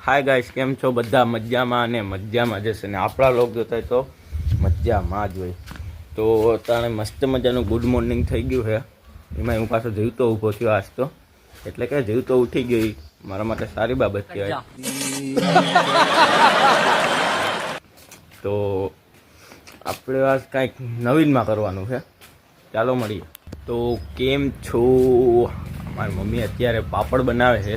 Hi guys, કેમ છો બધા? મજામાં અને મજામાં જશે ને આપણા લોક જોતા હોય તો મજામાં જ હોય. તો તાણે મસ્ત મજાનું ગુડ મોર્નિંગ થઈ ગયું છે. એમાં હું પાછો જીવતો ઊભો થયો આજ તો, એટલે કે જીવતો ઉઠી ગઈ મારા માટે સારી બાબત કહેવાય. તો આપણે આજ કાંઈક નવીનમાં કરવાનું છે, ચાલો મળીએ. તો કેમ છો? મારી મમ્મી અત્યારે પાપડ બનાવે છે,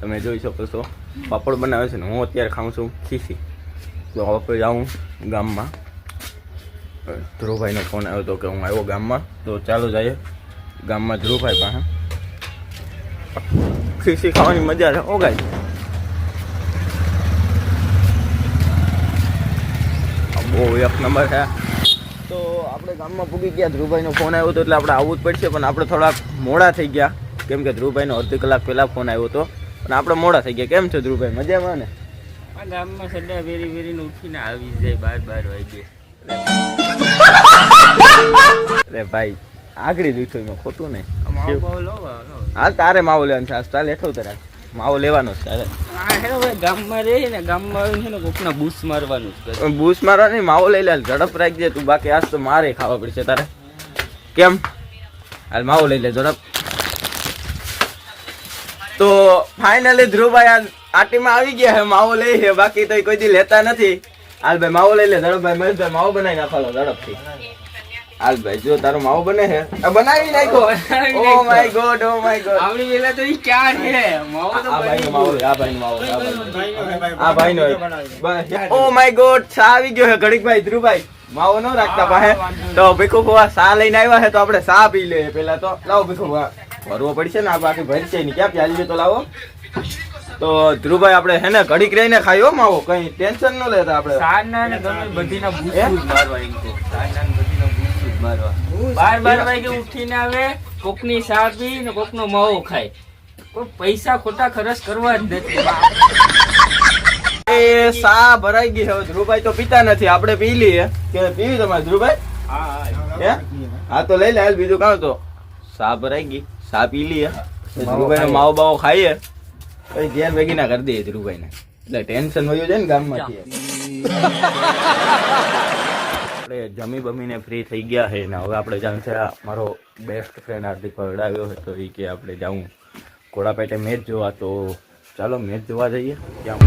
તમે જોઈ શકો છો. પાપડ બનાવે છે ને હું અત્યારે ખાઉં છું ખીસી. તો આપણે જાઉં ગામમાં. ધ્રુવભાઈનો ફોન આવ્યો હતો કે હું આવ્યો ગામમાં, તો ચાલો જઈએ ગામમાં ધ્રુવભાઈ પાસે. ખીસી ખાવાની મજા છે. ઓ ગાય બહુ એક નંબર છે. તો આપણે ગામમાં પૂગી ગયા. ધ્રુવભાઈનો ફોન આવ્યો હતો એટલે આપણે આવવું જ પડશે, પણ આપણે થોડાક મોડા થઈ ગયા કેમ કે ધ્રુવભાઈનો અડધી કલાક પહેલાં ફોન આવ્યો હતો, પણ આપણે મોડા થઈ ગયા. કેમ છે ધ્રુવભાઈ? મજામાં ને? આ ગામમાં સડા વેરી વેરીને ઉઠીને આવી જાય 12 વાગે. અરે ભાઈ આગળ દીઠો એમાં ખોટું નહીં. હા, તારે માવો લેવાનો છે આજ. ચાલ હેઠો તારે માવો લેવાનો છે તારે. ગામમાં રહી ને ગામમાં આવીને છે ને કોકના બૂસ મારવાનું છે. બૂસ મારવા નહીં, માવો લઈ લે. ઝડપ રાખજે તું, બાકી આજ તો મારે ખાવા પડશે તારે. કેમ? હાલ માવો લઈ લે ઝડપ. તો ફાઇનલી ધ્રુવભાઈ આ આટીમાં આવી ગયા છે, માવો લઈ છે. બાકી તો કોઈ દી લેતા નથી. હાલ ભાઈ માવો લઈ લે ઝડપભાઈ. મહેશભાઈ માવો બનાવી નાખો ઝડપથી. હાલ ભાઈ જો તારો માવો બને છે, બનાવી નાખો. Oh my God, oh my God. આવડી વેલા તો ઈ ક્યાં છે? માવો તો આ ભાઈનો માવો, આ ભાઈનો માવો, આ ભાઈનો. ઓ માય ગોડ, સા આવી ગયો છે. ઘડીકભાઈ ધ્રુવભાઈ માવો ન રાખતા પાસે, તો ભીખુ ફુવા સા લઈને આવ્યા છે, તો આપણે સા પી લઈએ પેલા. તો લાવો ભીખુ ફુવા, ભરવો પડશે ને આ બાકી ભરશે નહીં. ક્યાં પ્યાલી તો લાવો. તો ધ્રુવભાઈ આપણે હે ને ઘડીક રહીને ખાયો માવો, કઈ ટેન્શન ન લેતા આપણે. સારના ને ગમે બધીના બૂસ મારવા એમ તો. સારના ને બધીના બૂસ મારવા. 12 વાગે ઉઠીને આવે, કોકની ચા પી ને કોકનો માવો ખાય. કોઈ પૈસા ખોટા ખર્ચ કરવા જ નથી. એ સા ભરાઈ ગઈ હવે. ધ્રુવભાઈ તો પીતા નથી, આપણે પી લઈએ. કે પીવી તમારે ધ્રુવભાઈ? હા તો લઈ લે. હાલ બીજું કામ તો સા ભરાઈ ગઈ, સા પી લઈએ. ધ્રુવભાઈ માવો બાવો ખાઈએ પછી ધ્યાન ભેગી ના કરી દઈએ ધ્રુવભાઈ ને, એટલે ટેન્શન વયું જાય ને ગામમાંથી. આપણે જમી બમીને ફ્રી થઈ ગયા છે ને હવે આપણે જાણ છે મારો બેસ્ટ ફ્રેન્ડ હાર્દિક ભાઈ આવ્યો હતો એ કે આપણે જાઉં ઘોડાપેટે મેચ જોવા. તો ચાલો મેચ જોવા જઈએ. ત્યાં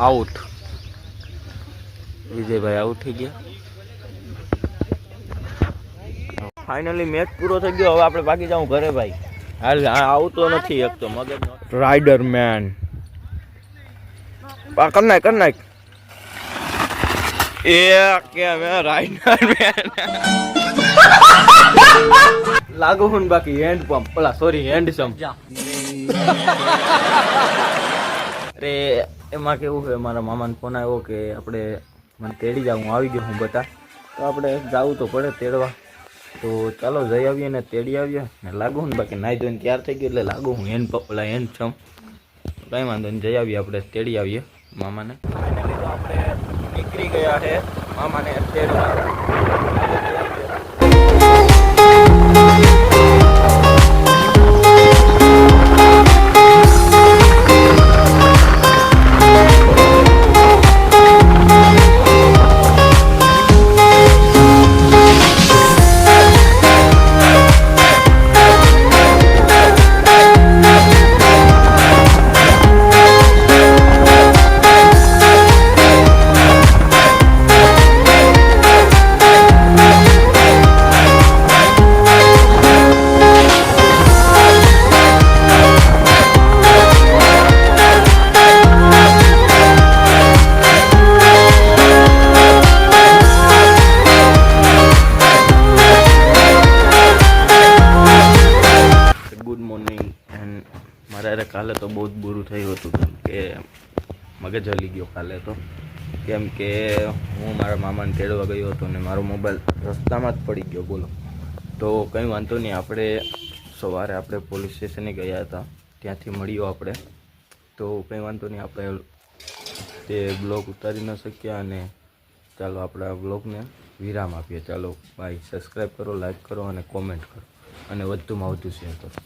આઉટ, વિજયભાઈ આઉટ થઈ ગયા. ફાઇનલી મેચ પૂરો થઈ ગયો. હવે આપણે બાકી જાઉં ઘરે ભાઈ. હાલ આવતો નથી એક તો મગજ. રાઇડર મેન કર નાખ. એ કે રાઇડર મેન લાગુ હું બાકી હેન્ડ પંપ પેલા સોરી હેન્ડ સમ. અરે એમાં કેવું છે, મારા મામાને ફોન આવ્યો કે આપણે મને તેડી જાવ. હું આવી ગયો હું બતા, તો આપણે જવું તો પડે તેડવા. તો ચાલો જઈ આવીએ ને તેડી આવીએ ને લાગુ ને બાકી નાઈ ધોઈને તૈયાર થઈ ગયું એટલે લાગુ હું હેન્ડ પપલા હેન્ડ છમ. કંઈ વાંધો નહીં, જઈ આવીએ આપણે તેડી આવીએ મામાને. ફાઇનલી તો આપણે નીકળી ગયા છે મામાને તેડવા. Good morning. એન્ડ મારા અરે કાલે તો બહુ જ બુરું થયું હતું કેમ કે મગજ હલી ગયો કાલે તો, કેમ કે હું મારા મામાને તેડવા ગયો હતો ને મારો મોબાઈલ રસ્તામાં જ પડી ગયો. બોલો. તો કંઈ વાંધો નહીં, આપણે સવારે આપણે પોલીસ સ્ટેશને ગયા હતા, ત્યાંથી મળ્યો આપણે. તો કંઈ વાંધો નહીં, આપણે તે બ્લોગ ઉતારી ન શક્યા અને ચાલો આપણે આ બ્લોગને વિરામ આપીએ. ચાલો બાય. સબસ્ક્રાઈબ કરો, લાઈક કરો અને કોમેન્ટ કરો અને વધુમાં વધુ શેર કરો.